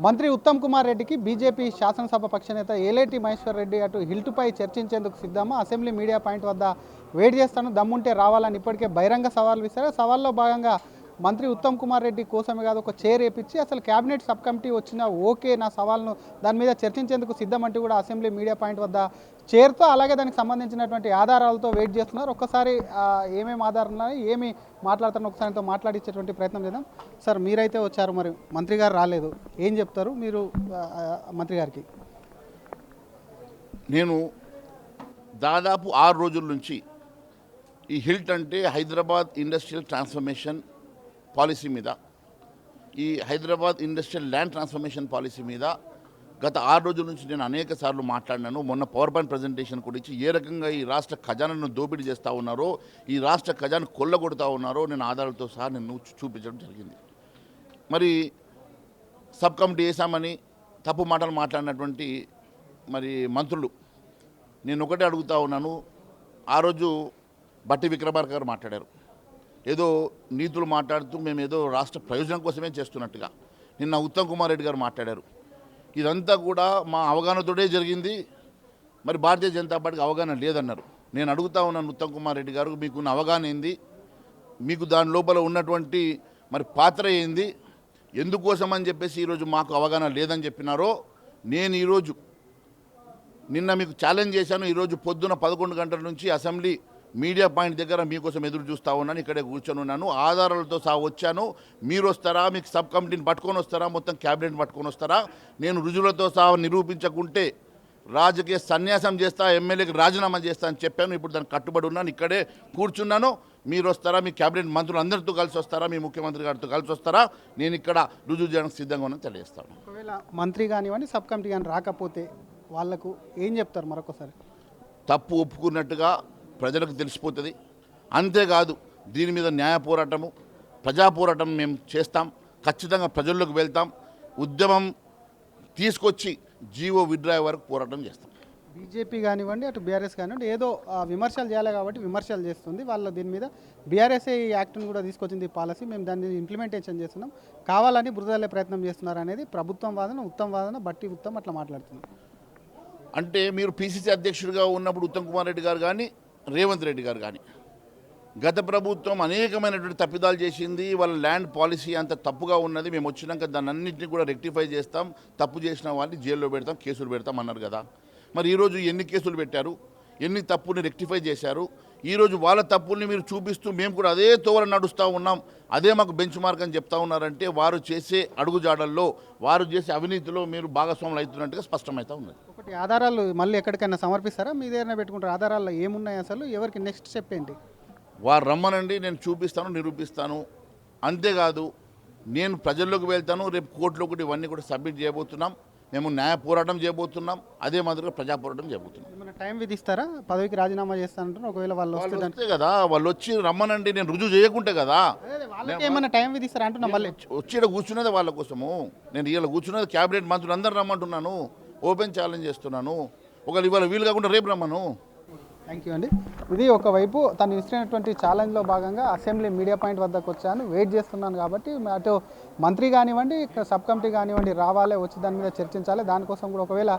మంత్రి ఉత్తమ్ కుమార్ రెడ్డికి బీజేపీ శాసనసభ పక్షనేత ఏలేటి మహేశ్వర్ రెడ్డి అటు హిల్టుపై చర్చించేందుకు సిద్ధమా, అసెంబ్లీ మీడియా పాయింట్ వద్ద వెయిట్ చేస్తాను, దమ్ముంటే రావాలని ఇప్పటికే బహిరంగ సవాల్ విసిరారు. సవాల్లో భాగంగా మంత్రి ఉత్తమ్ కుమార్ రెడ్డి కోసమే కాదు ఒక చైర్ వేపించి అసలు క్యాబినెట్ సబ్ కమిటీ వచ్చినా ఓకే నా సవాల్ను దాని మీద చర్చించేందుకు సిద్ధమంటూ కూడా అసెంబ్లీ మీడియా పాయింట్ వద్ద చైర్తో అలాగే దానికి సంబంధించినటువంటి ఆధారాలతో వెయిట్ చేస్తున్నారు. ఒక్కసారి ఏమేమి ఆధారాలు ఉన్నాయి, ఏమి మాట్లాడుతారో ఒకసారితో మాట్లాడించేటువంటి ప్రయత్నం చేద్దాం. సార్, మీరైతే వచ్చారు, మరి మంత్రి గారు రాలేదు, ఏం చెప్తారు మీరు మంత్రి గారికి? నేను దాదాపు 6 రోజుల నుంచి ఈ హిల్ట్ అంటే హైదరాబాద్ ఇండస్ట్రియల్ ట్రాన్స్ఫర్మేషన్ పాలసీ మీద, ఈ Hyderabad industrial land transformation policy మీద గత 6 రోజుల నుంచి నేను అనేక సార్లు మాట్లాడినాను. మొన్న పవర్ పాయింట్ ప్రజెంటేషన్ కూడా ఇచ్చి ఏ రకంగా ఈ రాష్ట్ర ఖజానాను దోపిడీ చేస్తూ ఉన్నారో, ఈ రాష్ట్ర ఖజాను కొల్లగొడుతూ ఉన్నారో నేను ఆధారాలతో సహా నేను చూపించడం జరిగింది. మరి సబ్ కమిటీ వేసామని తప్పు మాటలు మాట్లాడినటువంటి మరి మంత్రులు, నేను ఒకటే అడుగుతూ ఉన్నాను. ఆ రోజు బట్టి విక్రమార్క గారు మాట్లాడారు, ఏదో నీతులు మాట్లాడుతూ మేము ఏదో రాష్ట్ర ప్రయోజనం కోసమే చేస్తున్నట్టుగా. నిన్న ఉత్తమ్ కుమార్ రెడ్డి గారు మాట్లాడారు, ఇదంతా కూడా మా అవగాహనతోనే జరిగింది, మరి భారతీయ జనతా పార్టీకి అవగాహన లేదన్నారు. నేను అడుగుతా ఉన్నాను, ఉత్తమ్ కుమార్ రెడ్డి గారు మీకున్న అవగాహన ఏంది, మీకు దాని లోపల ఉన్నటువంటి మరి పాత్ర ఏంది, ఎందుకోసం అని చెప్పేసి ఈరోజు మాకు అవగాహన లేదని చెప్పినారో. నేను ఈరోజు నిన్న మీకు ఛాలెంజ్ చేశాను, ఈరోజు పొద్దున 11 గంటల నుంచి అసెంబ్లీ మీడియా పాయింట్ దగ్గర మీకోసం ఎదురు చూస్తూ ఉన్నాను, ఇక్కడే కూర్చొని ఉన్నాను, ఆధారాలతో సహా వచ్చాను. మీరు వస్తారా, మీకు సబ్ కమిటీని పట్టుకొని వస్తారా, మొత్తం క్యాబినెట్ పట్టుకొని వస్తారా? నేను రుజువులతో సహా నిరూపించకుంటే రాజకీయ సన్యాసం చేస్తా, ఎమ్మెల్యేకి రాజీనామా చేస్తా అని చెప్పాను. ఇప్పుడు దానికి కట్టుబడి ఉన్నాను, ఇక్కడే కూర్చున్నాను. మీరు వస్తారా, మీ క్యాబినెట్ మంత్రులు అందరితో కలిసి వస్తారా, మీ ముఖ్యమంత్రి గారితో కలిసి వస్తారా? నేను ఇక్కడ రుజువు చేయడానికి సిద్ధంగా ఉన్నాను తెలియజేస్తాను. ఒకవేళ మంత్రి కానివ్వండి, సబ్ కమిటీ కానీ రాకపోతే వాళ్ళకు ఏం చెప్తారు? మరొకసారి తప్పు ఒప్పుకున్నట్టుగా ప్రజలకు తెలిసిపోతుంది. అంతేకాదు, దీని మీద న్యాయ పోరాటము, ప్రజా పోరాటం మేము చేస్తాం, ఖచ్చితంగా ప్రజల్లోకి వెళ్తాం, ఉద్యమం తీసుకొచ్చి జీవో విత్డ్రా వరకు పోరాటం చేస్తాం. బీజేపీ కానివ్వండి, అటు బీఆర్ఎస్ కానివ్వండి, ఏదో విమర్శలు చేయాలి కాబట్టి విమర్శలు చేస్తుంది. వాళ్ళ దీని మీద బీఆర్ఎస్ఏ ఈ యాక్ట్ను కూడా తీసుకొచ్చింది, ఈ పాలసీ మేము దాన్ని ఇంప్లిమెంటేషన్ చేస్తున్నాం, కావాలని బురదలే ప్రయత్నం చేస్తున్నారు అనేది ప్రభుత్వం వాదన, ఉత్తమ్ వాదన, బట్టి ఉత్తమ్ అట్లా మాట్లాడుతున్నారు. అంటే మీరు పీసీసీ అధ్యక్షుడిగా ఉన్నప్పుడు ఉత్తమ్ కుమార్ రెడ్డి గారు కానీ, రేవంత్ రెడ్డి గారు కానీ, గత ప్రభుత్వం అనేకమైనటువంటి తప్పిదాలు చేసింది, వాళ్ళ ల్యాండ్ పాలసీ అంత తప్పుగా ఉన్నది, మేము వచ్చినాక దాన్ని అన్నింటినీ కూడా రెక్టిఫై చేస్తాం, తప్పు చేసిన వాళ్ళని జైల్లో పెడతాం, కేసులు పెడతాం అన్నారు కదా. మరి ఈరోజు ఎన్ని కేసులు పెట్టారు, ఎన్ని తప్పుని రెక్టిఫై చేశారు? ఈరోజు వాళ్ళ తప్పుల్ని మీరు చూపిస్తూ మేము కూడా అదే తోవల నడుస్తూ ఉన్నాం, అదే మాకు బెంచ్ మార్క్ అని చెప్తా ఉన్నారంటే వారు చేసే అడుగుజాడల్లో, వారు చేసే అవినీతిలో మీరు భాగస్వాములు అవుతున్నట్టుగా స్పష్టమవుతూ ఉన్నది. ఒకటి, ఆధారాలు మళ్ళీ ఎక్కడికైనా సమర్పిస్తారా? మీ దగ్గర పెట్టుకుంటారు? ఆధారాల్లో ఏమున్నాయి, అసలు ఎవరికి నెక్స్ట్ స్టెప్ ఏంటి? వారు రమ్మనండి, నేను చూపిస్తాను, నిరూపిస్తాను. అంతేకాదు, నేను ప్రజల్లోకి వెళ్తాను, రేపు కోర్టులో కూడా ఇవన్నీ కూడా సబ్మిట్ చేయబోతున్నాం, మేము న్యాయ పోరాటం చేయబోతున్నాం, అదే మాదిరిగా ప్రజా పోరాటం చేయబోతున్నాం. ఏమైనా టైం విధిస్తారా? పదవికి రాజీనామా చేస్తానంటారు, ఒకవేళ వాళ్ళు వస్తే కదా, వాళ్ళు వచ్చి రమ్మనండి, నేను రుజువు చేయకుంటే కదా. వాళ్ళకి ఏమైనా టైం విధిస్తారా అంటున్నా? మళ్ళీ వచ్చి ఇక్కడ కూర్చున్నది వాళ్ళ కోసము, నేను ఇలా కూర్చున్నది క్యాబినెట్ మంత్రులు అందరూ రమ్మంటున్నాను, ఓపెన్ ఛాలెంజ్ చేస్తున్నాను. ఒకవేళ ఇవాళ వీలు కాకుండా రేపు రమ్మను. థ్యాంక్ యూ అండి. ఇది ఒకవైపు తను ఇచ్చినటువంటి ఛాలెంజ్లో భాగంగా అసెంబ్లీ మీడియా పాయింట్ వద్దకు వచ్చాను, వెయిట్ చేస్తున్నాను కాబట్టి అటు మంత్రి కానివ్వండి, సబ్ కమిటీ కానివ్వండి రావాలి, వచ్చి దాని మీద చర్చించాలి. దానికోసం కూడా ఒకవేళ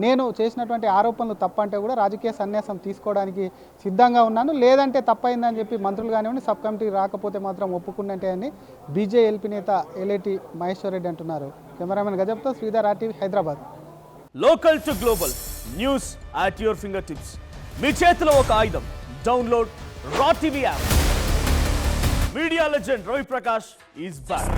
నేను చేసినటువంటి ఆరోపణలు తప్పంటే కూడా రాజకీయ సన్యాసం తీసుకోవడానికి సిద్ధంగా ఉన్నాను, లేదంటే తప్పైందని చెప్పి మంత్రులు కానివ్వండి, సబ్ కమిటీ రాకపోతే మాత్రం ఒప్పుకున్నట్టే అని బీజేఎల్పీ నేత ఏలేటి మహేశ్వర్ రెడ్డి అంటున్నారు. కెమెరామెన్ గజబ్తో Sridhar, RTV, Hyderabad. Local to global news at your finger tips. మీ చేతిలో ఒక ఆయుధం. Download Raw TV app. Media legend Ravi Prakash is back.